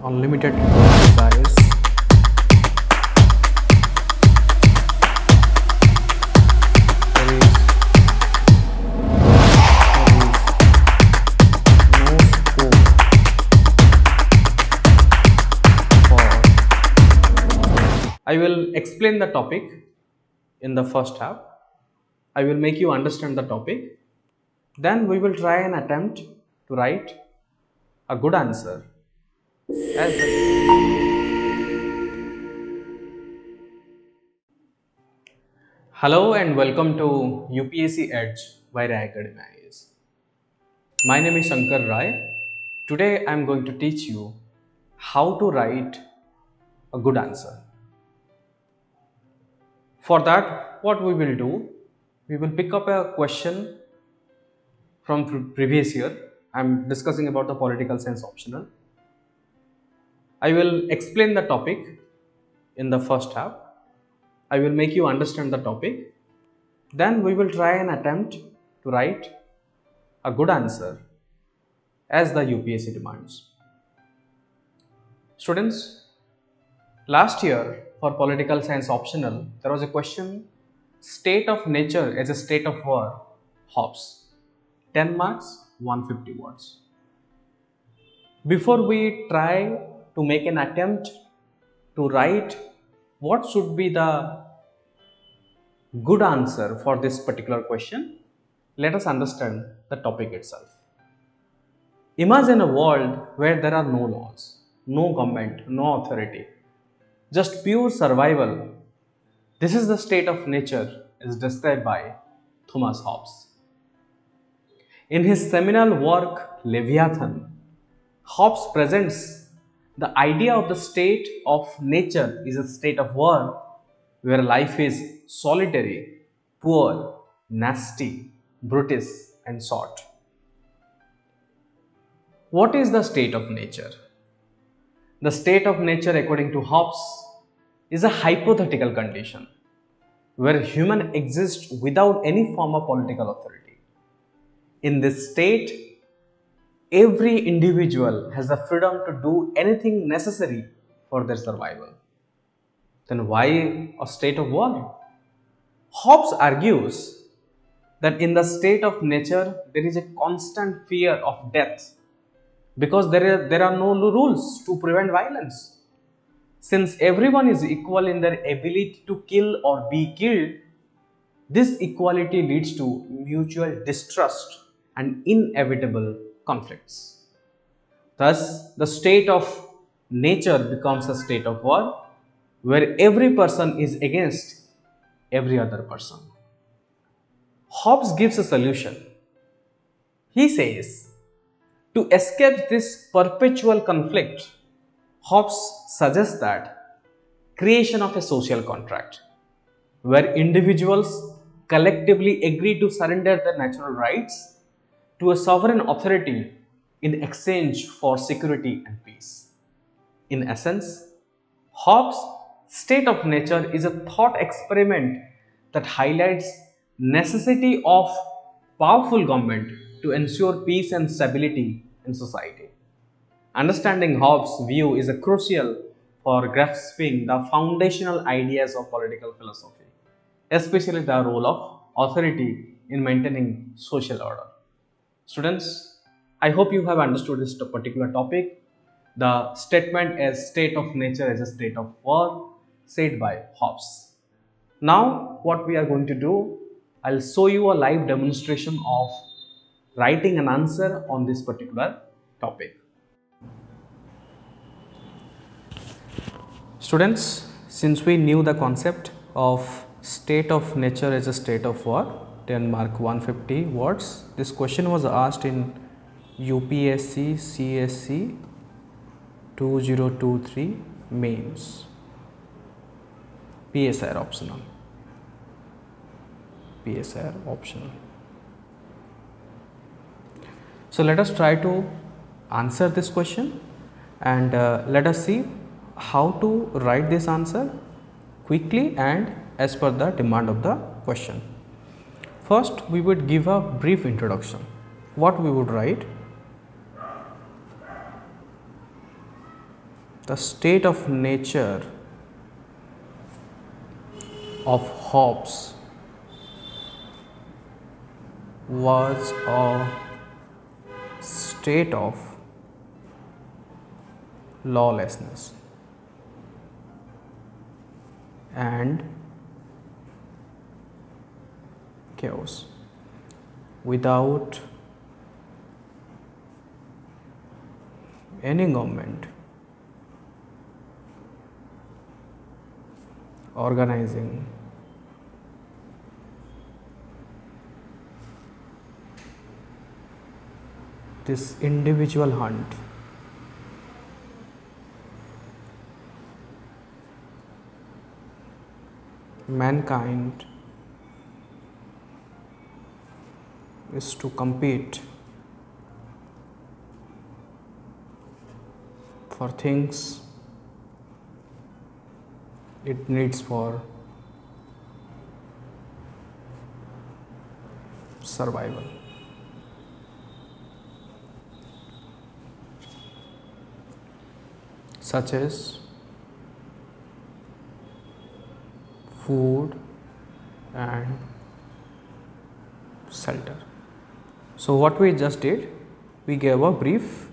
unlimited desires. There is no scope for. I will explain the topic in the first half. I will make you understand the topic. Then we will try and attempt to write a good answer as Hello and welcome to UPSC Edge by Rayacademy. My name is Sankar Ray. Today I am going to teach you how to write a good answer. For that, what we will do, we will pick up a question from previous year. I am discussing about the political science optional. I will explain the topic in the first half. I will make you understand the topic. Then we will try and attempt to write a good answer as the UPSC demands. Students, last year for political science optional, there was a question, state of nature as a state of war, Hobbes. 10 marks, 150 words. Before we try to make an attempt to write what should be the good answer for this particular question, let us understand the topic itself. Imagine a world where there are no laws, no government, no authority, just pure survival. This is the state of nature as described by Thomas Hobbes. In his seminal work Leviathan, Hobbes presents the idea of the state of nature is a state of war where life is solitary, poor, nasty, brutish and short. What is the state of nature? The state of nature according to Hobbes is a hypothetical condition where human exists without any form of political authority. In this state, every individual has the freedom to do anything necessary for their survival. Then why a state of war? Hobbes argues that in the state of nature there is a constant fear of death because there are no rules to prevent violence. Since everyone is equal in their ability to kill or be killed, this equality leads to mutual distrust and inevitable conflicts. Thus, the state of nature becomes a state of war where every person is against every other person. Hobbes gives a solution. He says, to escape this perpetual conflict, Hobbes suggests that creation of a social contract where individuals collectively agree to surrender their natural rights to a sovereign authority in exchange for security and peace. In essence, Hobbes' state of nature is a thought experiment that highlights necessity of powerful government to ensure peace and stability in society. Understanding Hobbes' view is crucial for grasping the foundational ideas of political philosophy, especially the role of authority in maintaining social order. Students, I hope you have understood this particular topic. The statement as state of nature as a state of war said by Hobbes. Now what we are going to do, I'll show you a live demonstration of writing an answer on this particular topic. Students, since we knew the concept of state of nature as a state of war, 10 mark 150 words, this question was asked in UPSC CSC 2023 mains, PSIR optional. PSIR optional. So let us try to answer this question and let us see how to write this answer quickly and as per the demand of the question. First, we would give a brief introduction. What we would write? The state of nature of Hobbes was a state of lawlessness and chaos without any government organizing this individual hunt. Mankind is to compete for things it needs for survival. Such as food and shelter. So what we just did, we gave a brief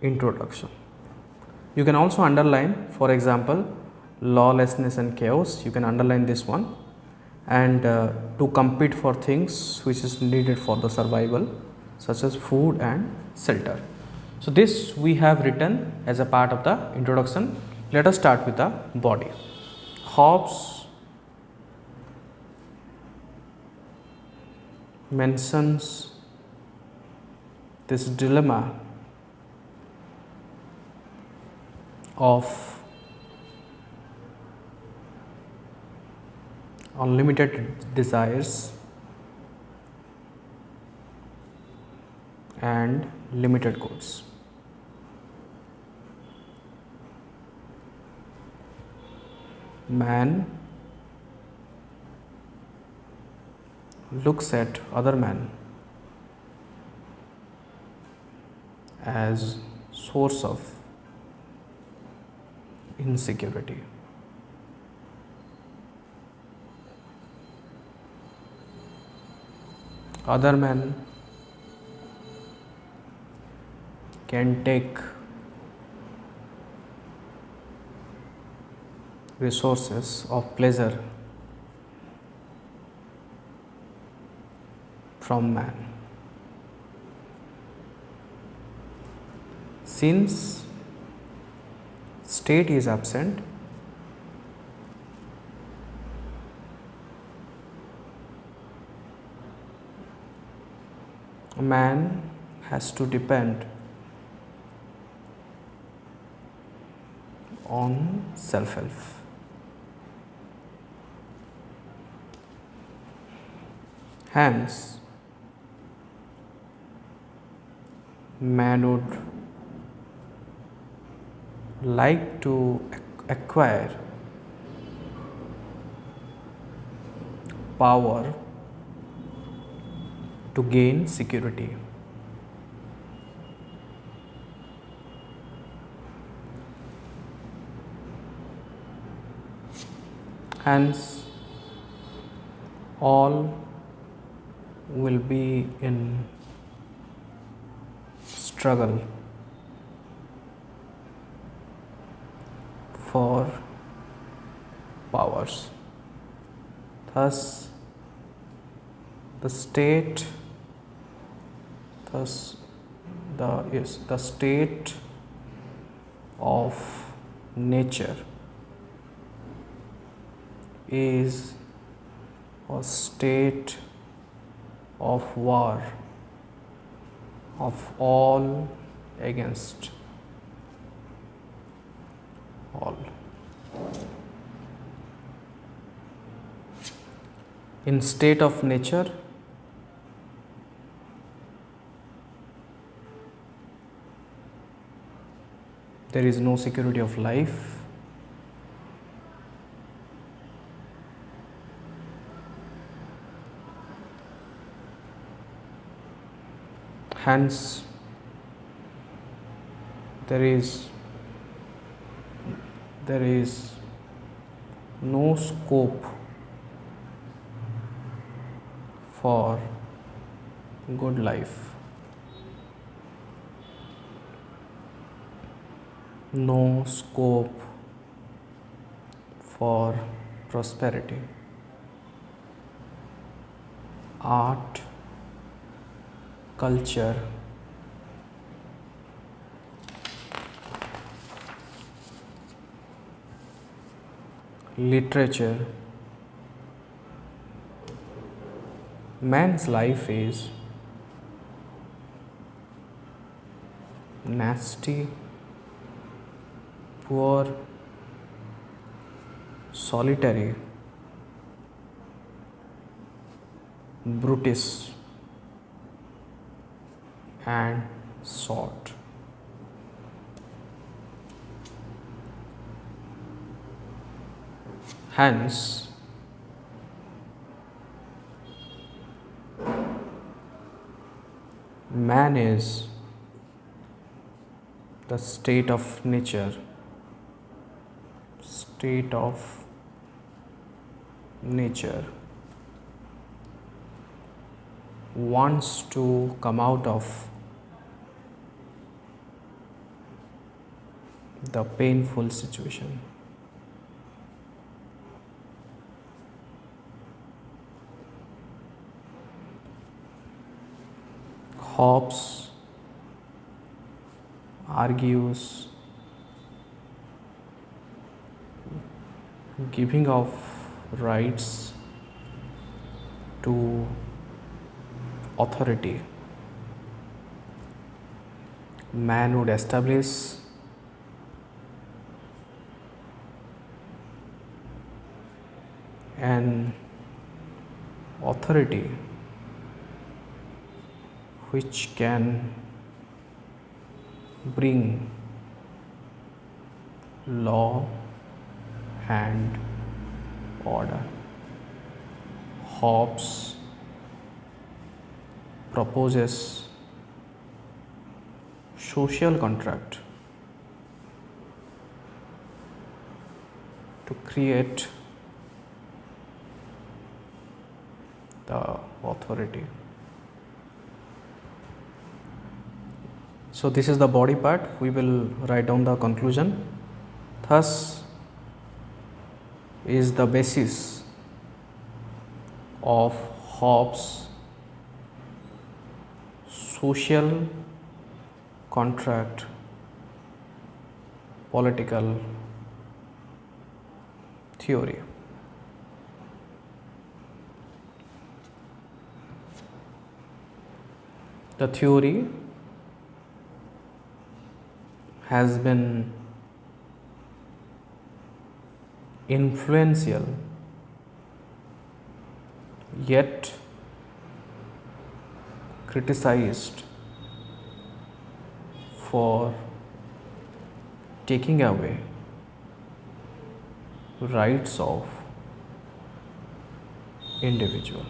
introduction. You can also underline, for example, lawlessness and chaos. You can underline this one, and to compete for things which is needed for the survival, such as food and shelter. So this we have written as a part of the introduction. Let us start with the body. Hobbes mentions this dilemma of unlimited desires and limited goods. Man looks at other man as source of insecurity. Other men can take resources of pleasure from man. Since state is absent, a man has to depend on self-help. Hence, man would like to acquire power to gain security. Hence, all will be in struggle for powers. Thus, the state, the state of nature is a state of war of all against all. In state of nature, there is no security of life. Hence, there is there is no scope for good life, no scope for prosperity. Art, culture, literature, man's life is nasty, poor, solitary, brutish, and short. Hence, man is the state of nature, wants to come out of the painful situation. Hobbes argues giving of rights to authority. Man would establish an authority which can bring law and order. Hobbes proposes social contract to create the authority. So this is the body part. We will write down the conclusion. Thus is the basis of Hobbes' social contract political theory. The theory has been influential yet criticized for taking away rights of individual.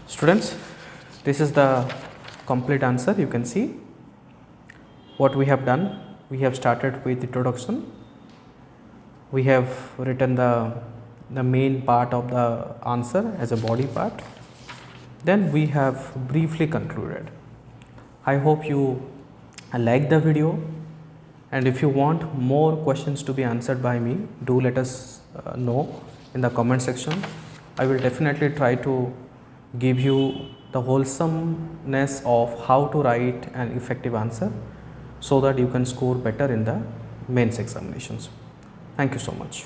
Students, this is the complete answer. You can see what we have done. We have started with introduction. We have written the main part of the answer as a body part. Then we have briefly concluded. I hope you like the video, and if you want more questions to be answered by me, do let us know in the comment section. I will definitely try to give you the wholesomeness of how to write an effective answer so that you can score better in the mains examinations. Thank you so much.